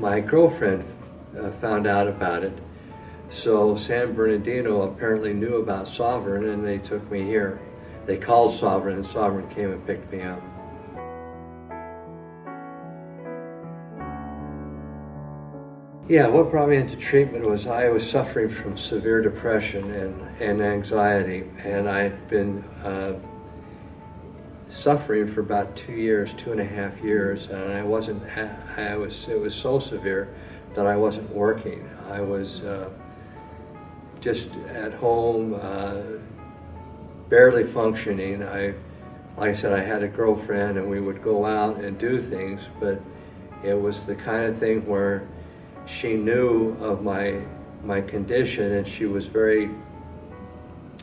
my girlfriend found out about it. So San Bernardino apparently knew about Sovereign, and they took me here. They called Sovereign, and Sovereign came and picked me up. Yeah, what brought me into treatment was I was suffering from severe depression and anxiety, and I had been suffering for about 2 years, 2.5 years, and it was so severe that I wasn't working. I was just at home, barely functioning. Like I said, I had a girlfriend and we would go out and do things, but it was the kind of thing where she knew of my condition, and she was very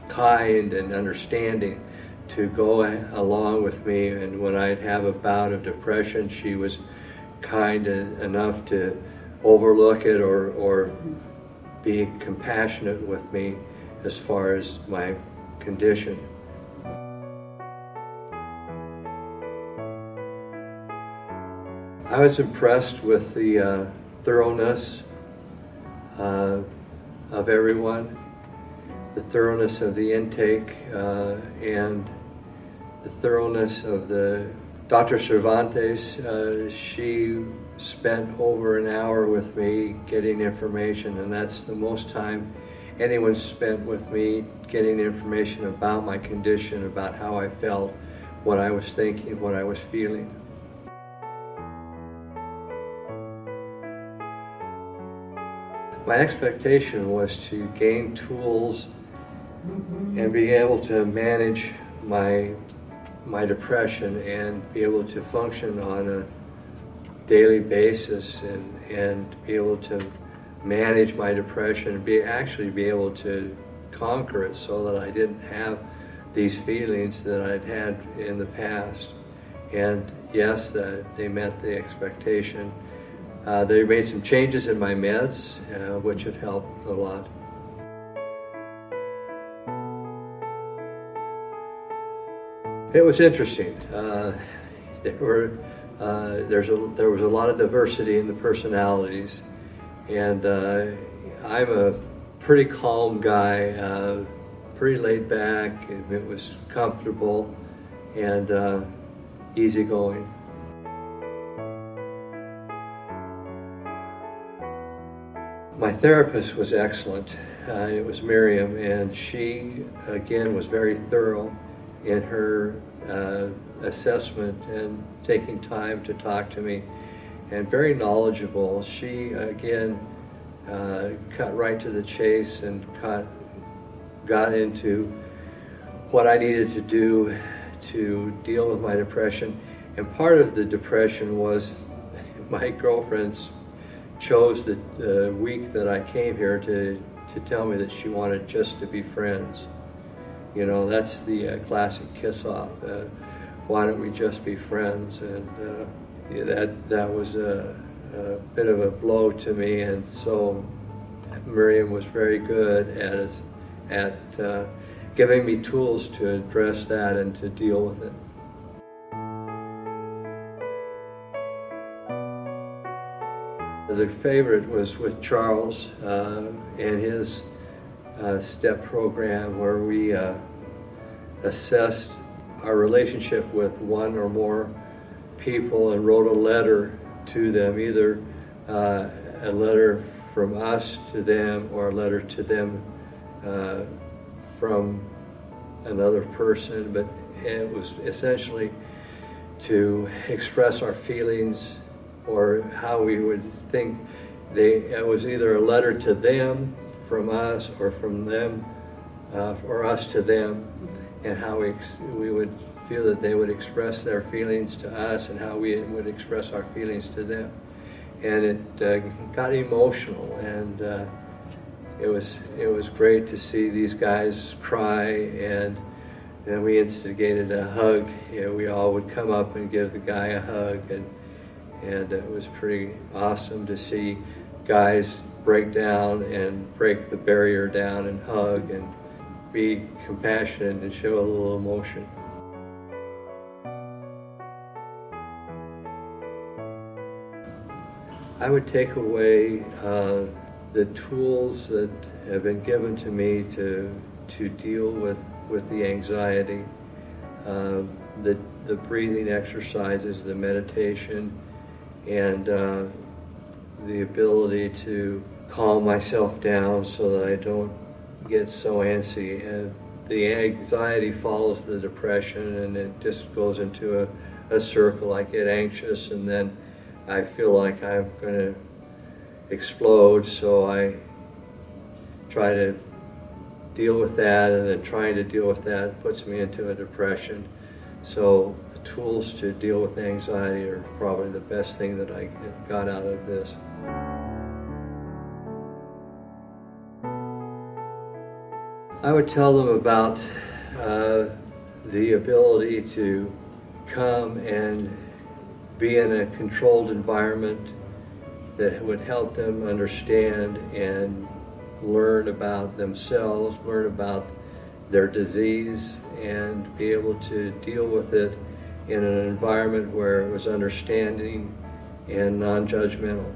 kind and understanding to go along with me. And when I'd have a bout of depression, she was kind enough to overlook it or be compassionate with me as far as my condition. I was impressed with the thoroughness of everyone, the thoroughness of the intake, and the thoroughness of the Dr. Cervantes. She spent over an hour with me getting information, and that's the most time anyone spent with me getting information about my condition, about how I felt, what I was thinking, what I was feeling. My expectation was to gain tools and be able to manage my depression and be able to function on a daily basis and be able to manage my depression and actually be able to conquer it so that I didn't have these feelings that I'd had in the past. And yes, they met the expectation. They made some changes in my meds, which have helped a lot. It was interesting. There was a lot of diversity in the personalities, and I'm a pretty calm guy, pretty laid back. It was comfortable and easygoing. My therapist was excellent. It was Miriam, and she, again, was very thorough in her assessment and taking time to talk to me, and very knowledgeable. She, again, cut right to the chase and got into what I needed to do to deal with my depression. And part of the depression was my girlfriend's chose the week that I came here to tell me that she wanted just to be friends. You know, that's the classic kiss-off. Why don't we just be friends? And that was a bit of a blow to me. And so Miriam was very good at giving me tools to address that and to deal with it. The favorite was with Charles and his STEP program, where we assessed our relationship with one or more people and wrote a letter to them, either a letter from us to them or a letter to them from another person. But it was essentially to express our feelings or how we would think it was either a letter to them from us or from them or us to them, and how we would feel that they would express their feelings to us and how we would express our feelings to them. And it got emotional, and it was great to see these guys cry, and then we instigated a hug. We all would come up and give the guy a hug, and it was pretty awesome to see guys break down and break the barrier down and hug and be compassionate and show a little emotion. I would take away the tools that have been given to me to deal with the anxiety, the breathing exercises, the meditation, and the ability to calm myself down so that I don't get so antsy. And the anxiety follows the depression, and it just goes into a circle. I get anxious, and then I feel like I'm going to explode, so I try to deal with that, and then trying to deal with that puts me into a depression. So the tools to deal with anxiety are probably the best thing that I got out of this. I would tell them about the ability to come and be in a controlled environment that would help them understand and learn about themselves, learn about their disease, and be able to deal with it in an environment where it was understanding and non-judgmental.